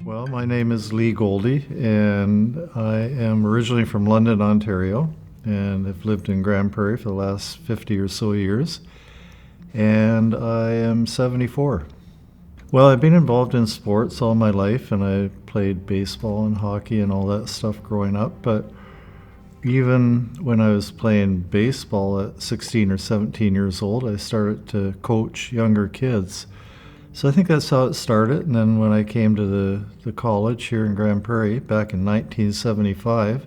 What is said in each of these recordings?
Well, my name is Leigh Goldie, and I am originally from London, Ontario, and have lived in Grand Prairie for the last 50 or so years, and I am 74. Well, I've been involved in sports all my life, and I played baseball and hockey and all that stuff growing up, but even when I was playing baseball at 16 or 17 years old, I started to coach younger kids. So I think that's how it started. And then when I came to the college here in Grand Prairie back in 1975,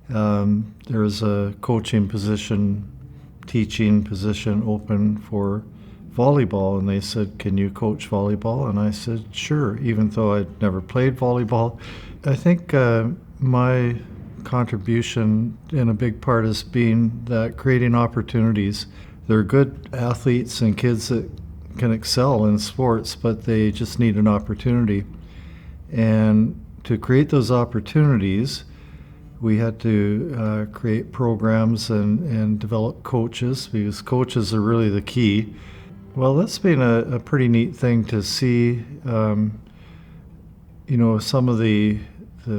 there was a coaching position, teaching position open for volleyball. And they said, "Can you coach volleyball?" And I said, "Sure," even though I'd never played volleyball. I think my contribution in a big part has been that creating opportunities. There are good athletes and kids that can excel in sports, but they just need an opportunity. And to create those opportunities, we had to create programs and develop coaches, because coaches are really the key. Well, that's been a pretty neat thing to see. Some of the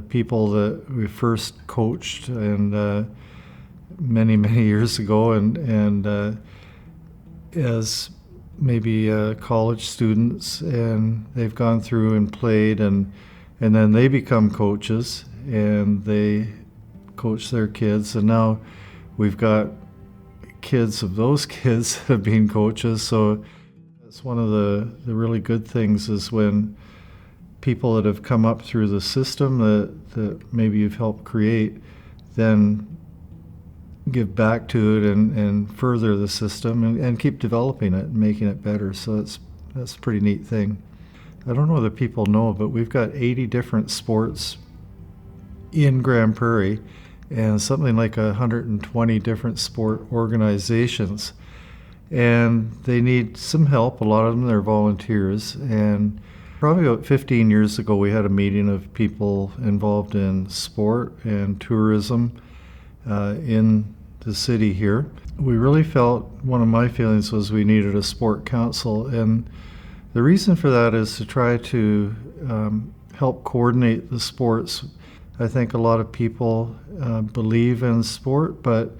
people that we first coached and many years ago, and as maybe college students, and they've gone through and played, and then they become coaches and they coach their kids, and now we've got kids of those kids that have been coaches. So that's one of the really good things, is when people that have come up through the system that maybe you've helped create then give back to it and further the system and keep developing it and making it better. So that's a pretty neat thing. I don't know whether people know, but we've got 80 different sports in Grand Prairie and something like 120 different sport organizations. And they need some help. A lot of them, they're volunteers. And probably about 15 years ago, we had a meeting of people involved in sport and tourism in the city here. We really felt, one of my feelings was, we needed a sport council, and the reason for that is to try to help coordinate the sports. I think a lot of people believe in sport, but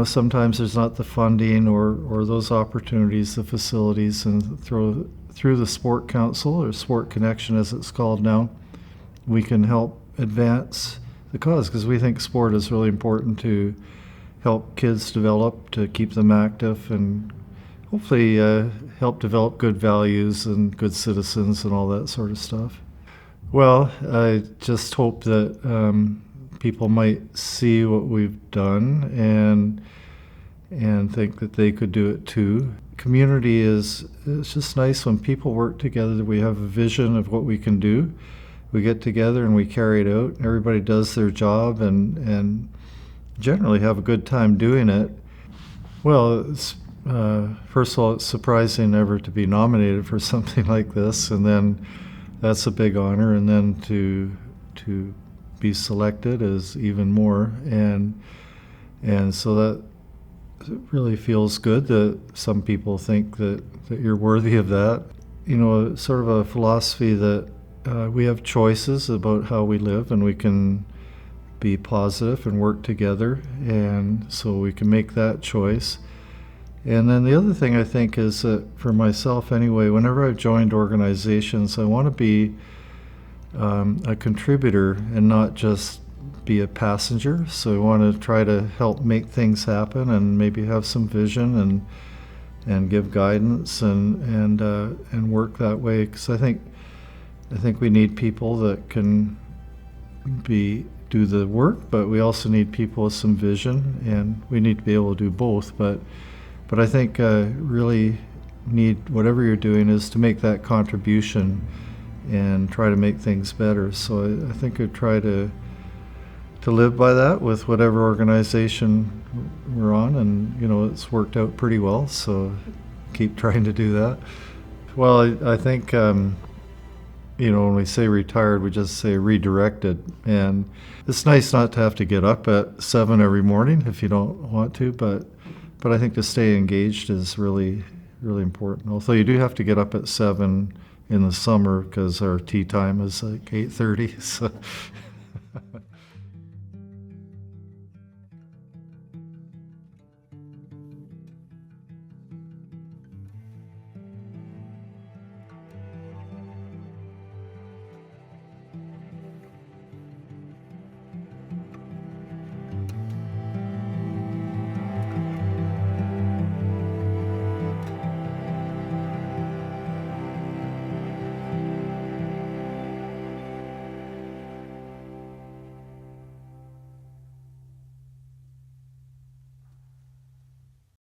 sometimes there's not the funding or those opportunities, the facilities, and through the sport council, or sport connection as it's called now, we can help advance the cause, because we think sport is really important to help kids develop, to keep them active, and hopefully help develop good values and good citizens and all that sort of stuff. Well, I just hope that people might see what we've done and think that they could do it too. Community it's just nice when people work together. We have a vision of what we can do. We get together and we carry it out. Everybody does their job and generally have a good time doing it. Well, first of all, it's surprising ever to be nominated for something like this, and then that's a big honor, and then to be selected is even more, and so that really feels good that some people think that you're worthy of that. Sort of a philosophy that we have choices about how we live, and we can be positive and work together, and so we can make that choice. And then the other thing I think is that, for myself anyway, whenever I've joined organizations, I want to be a contributor and not just be a passenger. So I want to try to help make things happen and maybe have some vision and give guidance and work that way, because I think we need people that can do the work, but we also need people with some vision, and we need to be able to do both. But I think really need, whatever you're doing, is to make that contribution and try to make things better. So I think I try to live by that with whatever organization we're on, and it's worked out pretty well, so keep trying to do that. Well, I think when we say retired, we just say redirected. And it's nice not to have to get up at 7 every morning if you don't want to, but I think to stay engaged is really, really important. Although you do have to get up at 7 in the summer because our tea time is like 8:30. So